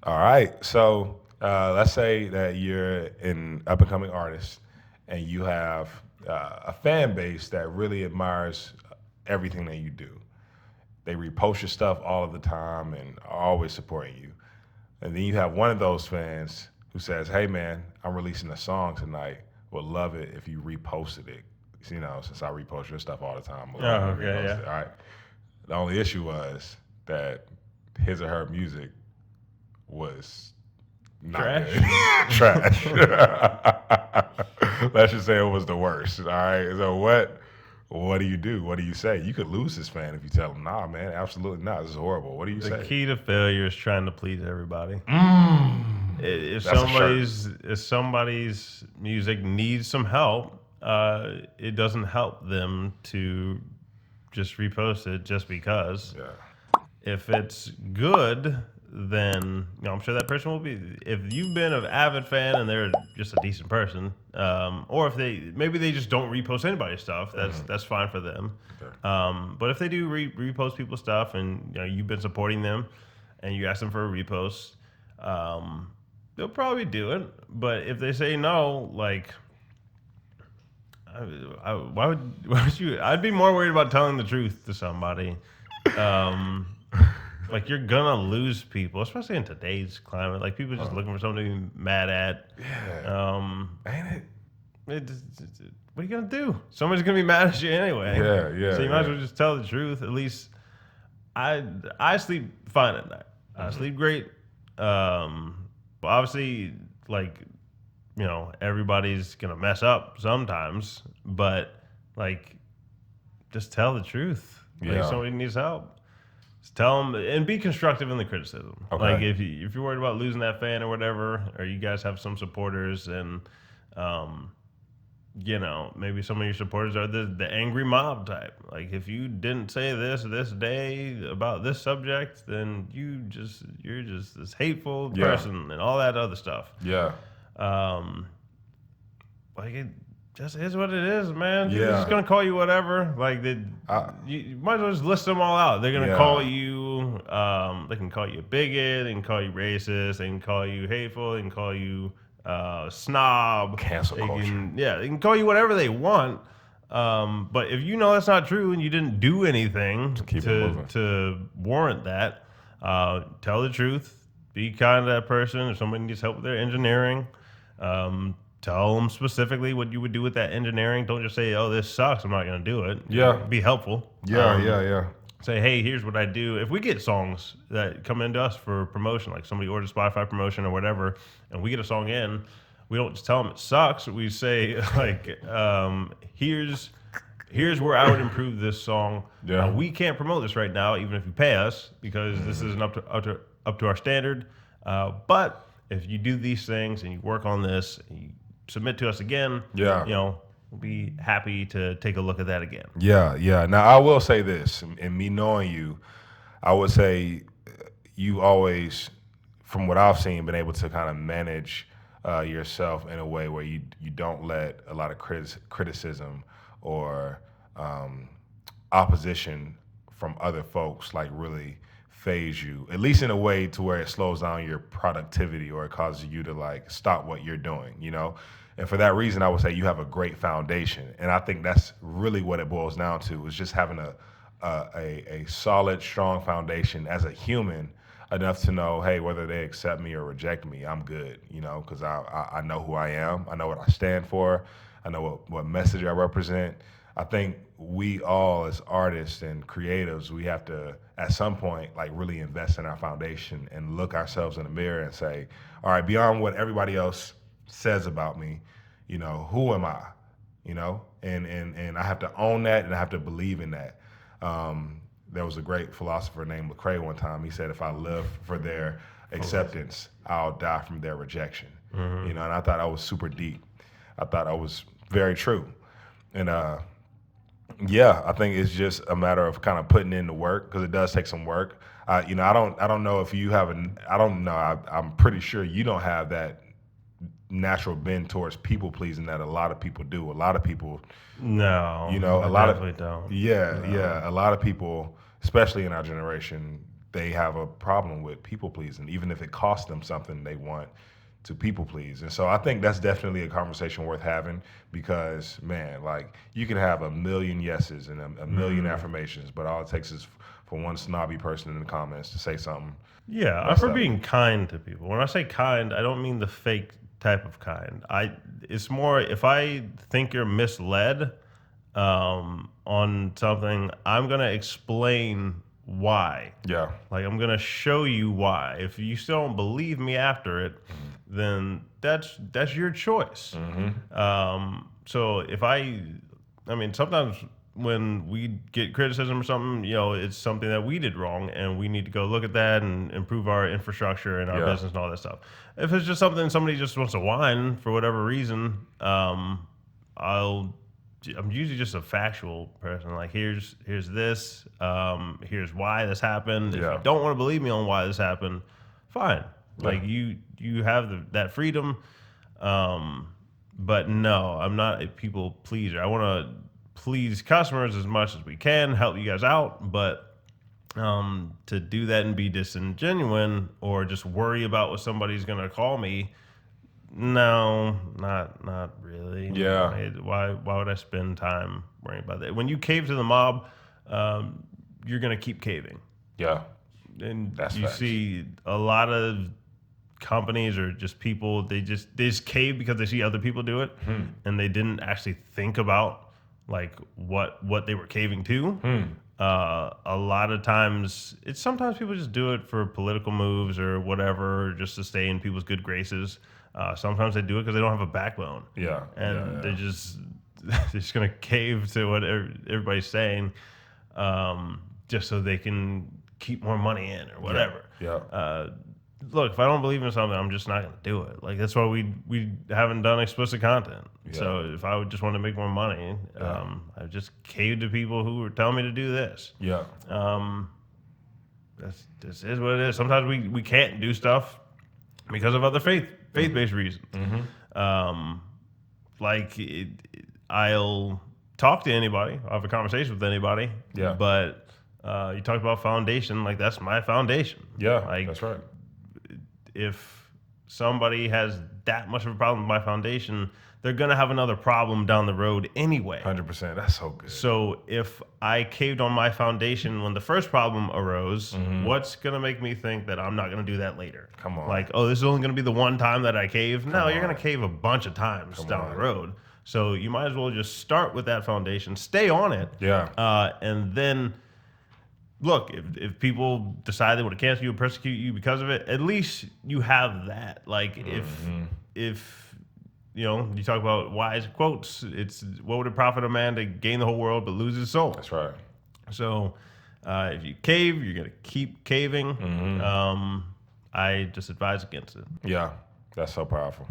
All right. So let's say that you're an up and coming artist and you have a fan base that really admires everything that you do. They repost your stuff all of the time and are always supporting you. And then you have one of those fans who says, "Hey man, I'm releasing a song tonight. Would love it if you reposted it. You know, since I repost your stuff all the time, would Oh, love to okay, repost yeah. it." All right. The only issue was that his or her music was not Trash. good. Trash. Let's just say it was the worst. All right. So what do you do? What do you say? You could lose this fan if you tell him, "Nah, man, absolutely not. This is horrible." What do you The say? key to failure is trying to please everybody. If That's a shirt. somebody's music needs some help, it doesn't help them to just repost it just because. Yeah. If it's good, then I'm sure that person will be. If you've been an avid fan and they're just a decent person, or if maybe they just don't repost anybody's stuff, that's fine for them. Okay. But if they do repost people's stuff and you've been supporting them, and you ask them for a repost, they'll probably do it. But if they say no, like why would you? I'd be more worried about telling the truth to somebody. Um, like you're gonna lose people, especially in today's climate. Like people just looking for something to be mad at. Yeah. Ain't it? What are you gonna do? Somebody's gonna be mad at you anyway. Yeah, yeah, So you might as yeah. well just tell the truth. At least I sleep fine at night. I sleep great. But obviously, like everybody's gonna mess up sometimes. But like, just tell the truth. Like Yeah. somebody needs help. Just tell them and be constructive in the criticism. Okay. Like if you're worried about losing that fan or whatever, or you guys have some supporters and maybe some of your supporters are the angry mob type. Like if you didn't say this day about this subject, then you're just this hateful Yeah. person and all that other stuff. Yeah. Um, like it just is what it is, man. People Yeah. just gonna call you whatever. Like I- you might as well just list them all out. They're gonna Yeah. call you. They can call you a bigot. They can call you racist. They can call you hateful. They can call you snob. Cancel They culture. they can call you whatever they want. But if you know that's not true and you didn't do anything keep it moving. to warrant that, tell the truth. Be kind to that person. If somebody needs help with their engineering, tell them specifically what you would do with that engineering. Don't just say, "Oh, this sucks. I'm not going to do it." Yeah. Be helpful. Yeah, yeah. Say, "Hey, here's what I do." If we get songs that come into us for promotion, like somebody orders Spotify promotion or whatever, and we get a song in, we don't just tell them it sucks. We say, like, here's where I would improve this song. Yeah. We can't promote this right now, even if you pay us, because this isn't up to our standard. But if you do these things and you work on this, and you submit to us again, Yeah. we'll be happy to take a look at that again. Yeah, yeah. Now I will say this, and me knowing you, I would say you always, from what I've seen, been able to kind of manage yourself in a way where you don't let a lot of criticism or opposition from other folks like really phase you, at least in a way to where it slows down your productivity or it causes you to like stop what you're doing, And for that reason, I would say you have a great foundation, and I think that's really what it boils down to: is just having a solid, strong foundation as a human, enough to know, hey, whether they accept me or reject me, I'm good, because I know who I am, I know what I stand for, I know what message I represent. I think we all, as artists and creatives, we have to, at some point, like really invest in our foundation and look ourselves in the mirror and say, all right, beyond what everybody else says about me, who am I? And I have to own that and I have to believe in that. There was a great philosopher named Lecrae one time. He said, if I live for their acceptance, I'll die from their rejection. And I thought that was super deep. I thought that was very true. And yeah, I think it's just a matter of kind of putting in the work, because it does take some work. I don't know if you have I don't know. I'm pretty sure you don't have that natural bend towards people pleasing that a lot of people do. A lot of people, No, a I lot definitely of don't. yeah, No. yeah. A lot of people, especially in our generation, they have a problem with people pleasing, even if it costs them something they want to people please. And so I think that's definitely a conversation worth having because, man, like you can have a million yeses and a million affirmations, but all it takes is for one snobby person in the comments to say something. Yeah, I'm messed for up. being kind to people. When I say kind, I don't mean the fake type of kind. It's more if I think you're misled on something, I'm gonna explain why. Yeah. Like I'm gonna show you why. If you still don't believe me after it, then that's your choice. So if I mean, sometimes when we get criticism or something, it's something that we did wrong, and we need to go look at that and improve our infrastructure and our Yeah. business and all that stuff. If it's just something somebody just wants to whine for whatever reason, I'm usually just a factual person. Like here's this, here's why this happened. If Yeah. you don't want to believe me on why this happened, fine. Like you have that freedom. But no, I'm not a people pleaser. I want to please customers as much as we can, help you guys out, but to do that and be disingenuous or just worry about what somebody's gonna call me, no, not really. Yeah. Why would I spend time worrying about that? When you cave to the mob, you're gonna keep caving. Yeah. And That's you facts. see a lot of companies or just people, they just cave because they see other people do it, and they didn't actually think about like what they were caving to. A lot of times, sometimes people just do it for political moves or whatever, just to stay in people's good graces. Sometimes they do it because they don't have a backbone. Yeah. And yeah. they're just gonna cave to what everybody's saying, just so they can keep more money in or whatever. Yeah. Look, if I don't believe in something, I'm just not gonna do it. Like that's why we haven't done explicit content. Yeah. So if I would just want to make more money, I would just cave to people who were telling me to do this. Yeah. This is what it is. Sometimes we can't do stuff because of other faith-based reasons. I'll talk to anybody, I'll have a conversation with anybody. Yeah. But you talked about foundation, like that's my foundation. Yeah. Like That's right. if somebody has that much of a problem with my foundation, they're gonna have another problem down the road anyway. 100%. That's so good. So if I caved on my foundation when the first problem arose, what's gonna make me think that I'm not gonna do that later? Come on. Like, oh, this is only gonna be the one time that I cave. No, you're on. gonna cave a bunch of times down on. the road. So you might as well just start with that foundation, stay on it, Yeah. and then look, if people decide they want to cancel you or persecute you because of it, at least you have that. Like if you talk about wise quotes, it's what would it profit a man to gain the whole world but lose his soul? That's right. So if you cave, you're gonna keep caving. I just advise against it. Yeah. That's so powerful.